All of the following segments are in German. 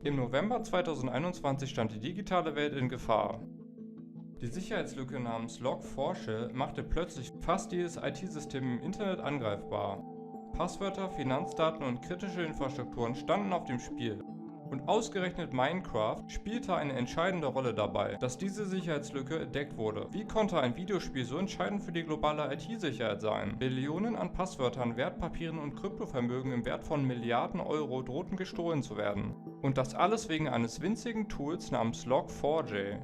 Im November 2021 stand die digitale Welt in Gefahr. Die Sicherheitslücke namens Log4Shell machte plötzlich fast jedes IT-System im Internet angreifbar. Passwörter, Finanzdaten und kritische Infrastrukturen standen auf dem Spiel. Und ausgerechnet Minecraft spielte eine entscheidende Rolle dabei, dass diese Sicherheitslücke entdeckt wurde. Wie konnte ein Videospiel so entscheidend für die globale IT-Sicherheit sein? Billionen an Passwörtern, Wertpapieren und Kryptovermögen im Wert von Milliarden Euro drohten gestohlen zu werden. Und das alles wegen eines winzigen Tools namens Log4j.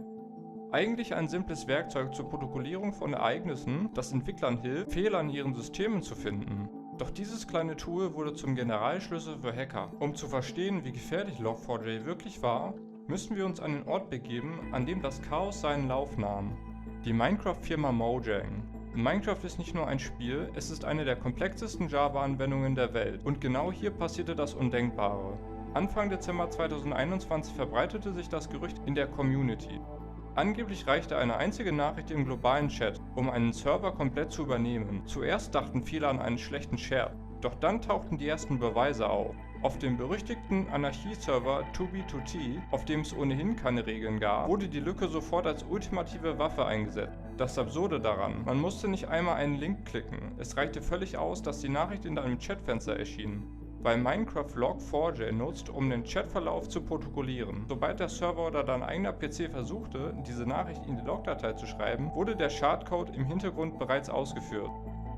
Eigentlich ein simples Werkzeug zur Protokollierung von Ereignissen, das Entwicklern hilft, Fehler in ihren Systemen zu finden. Doch dieses kleine Tool wurde zum Generalschlüssel für Hacker. Um zu verstehen, wie gefährlich Log4j wirklich war, müssen wir uns an den Ort begeben, an dem das Chaos seinen Lauf nahm. Die Minecraft-Firma Mojang. Minecraft ist nicht nur ein Spiel, es ist eine der komplexesten Java-Anwendungen der Welt. Und genau hier passierte das Undenkbare. Anfang Dezember 2021 verbreitete sich das Gerücht in der Community. Angeblich reichte eine einzige Nachricht im globalen Chat, um einen Server komplett zu übernehmen. Zuerst dachten viele an einen schlechten Scherz, doch dann tauchten die ersten Beweise auf. Auf dem berüchtigten Anarchie-Server 2B2T, auf dem es ohnehin keine Regeln gab, wurde die Lücke sofort als ultimative Waffe eingesetzt. Das Absurde daran, man musste nicht einmal einen Link klicken, es reichte völlig aus, dass die Nachricht in deinem Chatfenster erschien. Weil Minecraft Log4j nutzt, um den Chatverlauf zu protokollieren. Sobald der Server oder dein eigener PC versuchte, diese Nachricht in die Logdatei zu schreiben, wurde der Schadcode im Hintergrund bereits ausgeführt.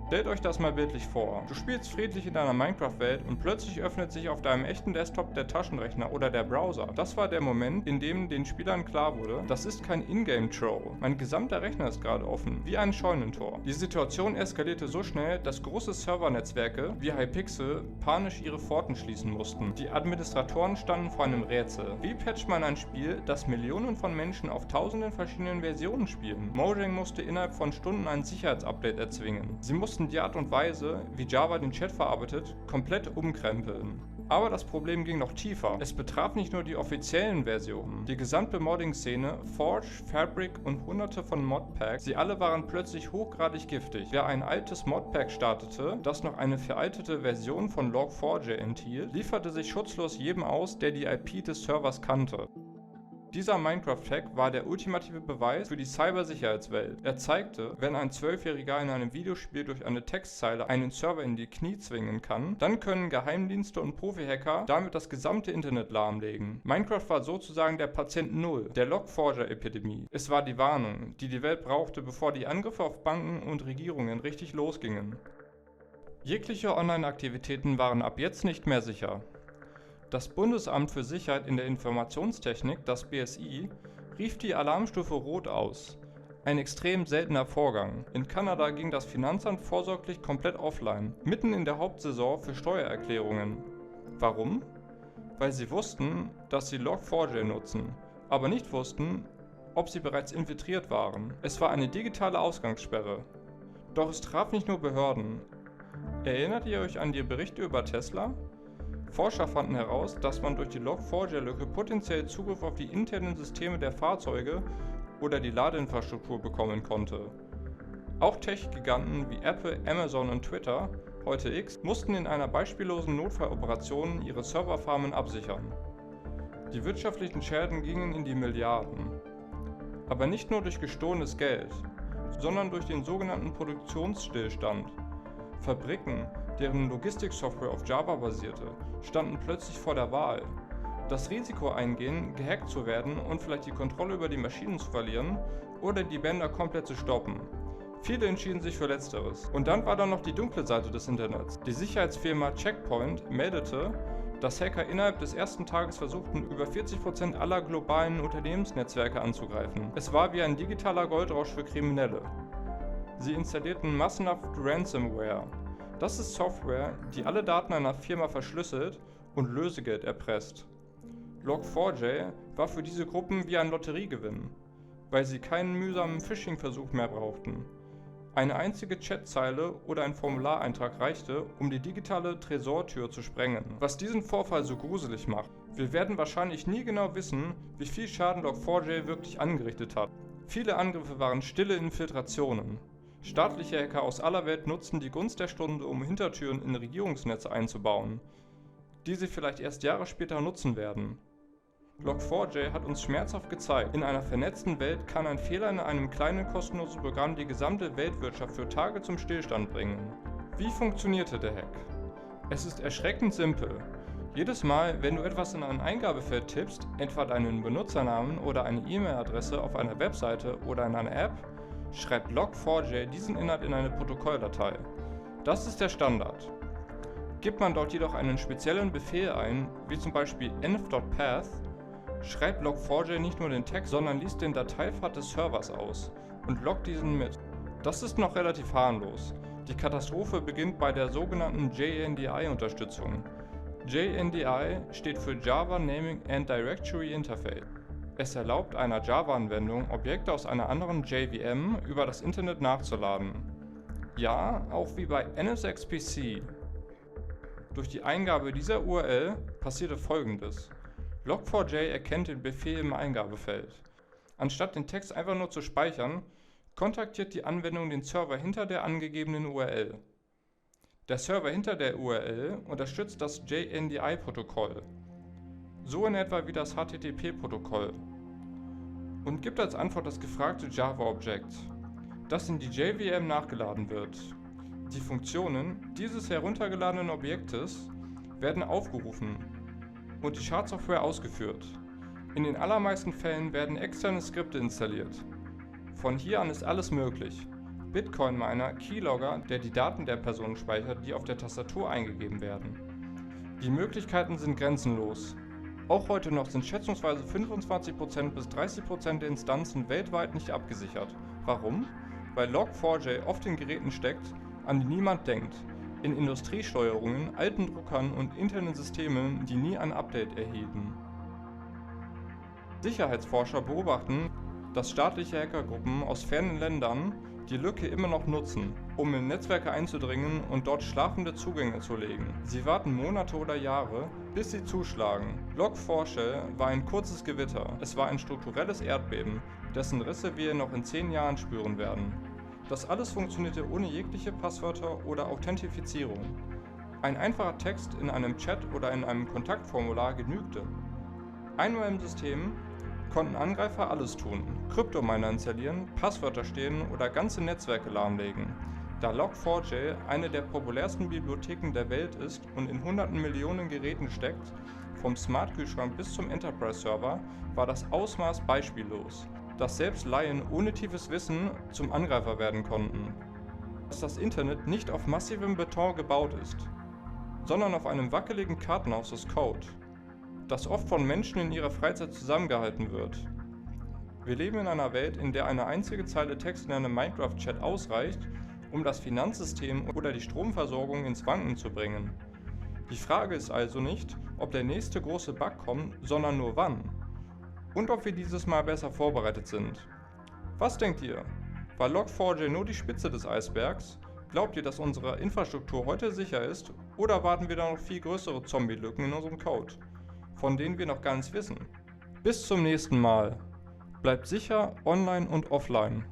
Stellt euch das mal bildlich vor. Du spielst friedlich in deiner Minecraft-Welt und plötzlich öffnet sich auf deinem echten Desktop der Taschenrechner oder der Browser. Das war der Moment, in dem den Spielern klar wurde, das ist kein Ingame-Troll. Mein gesamter Rechner ist gerade offen, wie ein Scheunentor. Die Situation eskalierte so schnell, dass große Servernetzwerke wie Hypixel panisch ihre Pforten schließen mussten. Die Administratoren standen vor einem Rätsel. Wie patcht man ein Spiel, das Millionen von Menschen auf tausenden verschiedenen Versionen spielen? Mojang musste innerhalb von Stunden ein Sicherheitsupdate erzwingen. Sie mussten die Art und Weise, wie Java den Chat verarbeitet, komplett umkrempeln. Aber das Problem ging noch tiefer. Es betraf nicht nur die offiziellen Versionen. Die gesamte Modding-Szene, Forge, Fabric und hunderte von Modpacks, sie alle waren plötzlich hochgradig giftig. Wer ein altes Modpack startete, das noch eine veraltete Version von Log4j enthielt, lieferte sich schutzlos jedem aus, der die IP des Servers kannte. Dieser Minecraft-Hack war der ultimative Beweis für die Cybersicherheitswelt. Er zeigte, wenn ein 12-Jähriger in einem Videospiel durch eine Textzeile einen Server in die Knie zwingen kann, dann können Geheimdienste und Profi-Hacker damit das gesamte Internet lahmlegen. Minecraft war sozusagen der Patient Null der Log4j-Epidemie. Es war die Warnung, die die Welt brauchte, bevor die Angriffe auf Banken und Regierungen richtig losgingen. Jegliche Online-Aktivitäten waren ab jetzt nicht mehr sicher. Das Bundesamt für Sicherheit in der Informationstechnik, das BSI, rief die Alarmstufe Rot aus. Ein extrem seltener Vorgang. In Kanada ging das Finanzamt vorsorglich komplett offline, mitten in der Hauptsaison für Steuererklärungen. Warum? Weil sie wussten, dass sie Log4j nutzen, aber nicht wussten, ob sie bereits infiltriert waren. Es war eine digitale Ausgangssperre. Doch es traf nicht nur Behörden. Erinnert ihr euch an die Berichte über Tesla? Forscher fanden heraus, dass man durch die Log4j-Lücke potenziell Zugriff auf die internen Systeme der Fahrzeuge oder die Ladeinfrastruktur bekommen konnte. Auch Tech-Giganten wie Apple, Amazon und Twitter, heute X, mussten in einer beispiellosen Notfalloperation ihre Serverfarmen absichern. Die wirtschaftlichen Schäden gingen in die Milliarden. Aber nicht nur durch gestohlenes Geld, sondern durch den sogenannten Produktionsstillstand. Fabriken, deren Logistiksoftware auf Java basierte, standen plötzlich vor der Wahl. Das Risiko eingehen, gehackt zu werden und vielleicht die Kontrolle über die Maschinen zu verlieren oder die Bänder komplett zu stoppen. Viele entschieden sich für Letzteres. Und dann war da noch die dunkle Seite des Internets. Die Sicherheitsfirma Checkpoint meldete, dass Hacker innerhalb des ersten Tages versuchten, über 40% aller globalen Unternehmensnetzwerke anzugreifen. Es war wie ein digitaler Goldrausch für Kriminelle. Sie installierten massenhaft Ransomware. Das ist Software, die alle Daten einer Firma verschlüsselt und Lösegeld erpresst. Log4j war für diese Gruppen wie ein Lotteriegewinn, weil sie keinen mühsamen Phishing-Versuch mehr brauchten. Eine einzige Chatzeile oder ein Formulareintrag reichte, um die digitale Tresortür zu sprengen. Was diesen Vorfall so gruselig macht. Wir werden wahrscheinlich nie genau wissen, wie viel Schaden Log4j wirklich angerichtet hat. Viele Angriffe waren stille Infiltrationen. Staatliche Hacker aus aller Welt nutzten die Gunst der Stunde, um Hintertüren in Regierungsnetze einzubauen, die sie vielleicht erst Jahre später nutzen werden. Log4j hat uns schmerzhaft gezeigt, in einer vernetzten Welt kann ein Fehler in einem kleinen kostenlosen Programm die gesamte Weltwirtschaft für Tage zum Stillstand bringen. Wie funktionierte der Hack? Es ist erschreckend simpel. Jedes Mal, wenn du etwas in ein Eingabefeld tippst, etwa deinen Benutzernamen oder eine E-Mail-Adresse auf einer Webseite oder in einer App, schreibt Log4j diesen Inhalt in eine Protokolldatei. Das ist der Standard. Gibt man dort jedoch einen speziellen Befehl ein, wie zum Beispiel env.path, schreibt Log4j nicht nur den Text, sondern liest den Dateipfad des Servers aus und loggt diesen mit. Das ist noch relativ harmlos. Die Katastrophe beginnt bei der sogenannten JNDI-Unterstützung. JNDI steht für Java Naming and Directory Interface. Es erlaubt einer Java-Anwendung, Objekte aus einer anderen JVM über das Internet nachzuladen. Ja, auch wie bei NSXPC. Durch die Eingabe dieser URL passierte Folgendes. Log4j erkennt den Befehl im Eingabefeld. Anstatt den Text einfach nur zu speichern, kontaktiert die Anwendung den Server hinter der angegebenen URL. Der Server hinter der URL unterstützt das JNDI-Protokoll, so in etwa wie das HTTP-Protokoll, und gibt als Antwort das gefragte Java-Objekt, das in die JVM nachgeladen wird. Die Funktionen dieses heruntergeladenen Objektes werden aufgerufen und die Schadsoftware ausgeführt. In den allermeisten Fällen werden externe Skripte installiert. Von hier an ist alles möglich. Bitcoin-Miner, Keylogger, der die Daten der Person speichert, die auf der Tastatur eingegeben werden. Die Möglichkeiten sind grenzenlos. Auch heute noch sind schätzungsweise 25% bis 30% der Instanzen weltweit nicht abgesichert. Warum? Weil Log4j oft in Geräten steckt, an die niemand denkt. In Industriesteuerungen, alten Druckern und internen Systemen, die nie ein Update erhielten. Sicherheitsforscher beobachten, dass staatliche Hackergruppen aus fernen Ländern die Lücke immer noch nutzen, um in Netzwerke einzudringen und dort schlafende Zugänge zu legen. Sie warten Monate oder Jahre, bis sie zuschlagen. Log4j war ein kurzes Gewitter. Es war ein strukturelles Erdbeben, dessen Risse wir noch in 10 Jahren spüren werden. Das alles funktionierte ohne jegliche Passwörter oder Authentifizierung. Ein einfacher Text in einem Chat oder in einem Kontaktformular genügte. Einmal im System konnten Angreifer alles tun: Kryptominer installieren, Passwörter stehlen oder ganze Netzwerke lahmlegen. Da Log4j eine der populärsten Bibliotheken der Welt ist und in hunderten Millionen Geräten steckt, vom Smart-Kühlschrank bis zum Enterprise-Server, war das Ausmaß beispiellos, dass selbst Laien ohne tiefes Wissen zum Angreifer werden konnten. Dass das Internet nicht auf massivem Beton gebaut ist, sondern auf einem wackeligen Kartenhaus aus Code, das oft von Menschen in ihrer Freizeit zusammengehalten wird. Wir leben in einer Welt, in der eine einzige Zeile Text in einem Minecraft-Chat ausreicht, um das Finanzsystem oder die Stromversorgung ins Wanken zu bringen. Die Frage ist also nicht, ob der nächste große Bug kommt, sondern nur wann. Und ob wir dieses Mal besser vorbereitet sind. Was denkt ihr? War Log4j nur die Spitze des Eisbergs? Glaubt ihr, dass unsere Infrastruktur heute sicher ist? Oder warten wir da noch viel größere Zombie-Lücken in unserem Code, von denen wir noch gar nichts wissen? Bis zum nächsten Mal. Bleibt sicher online und offline.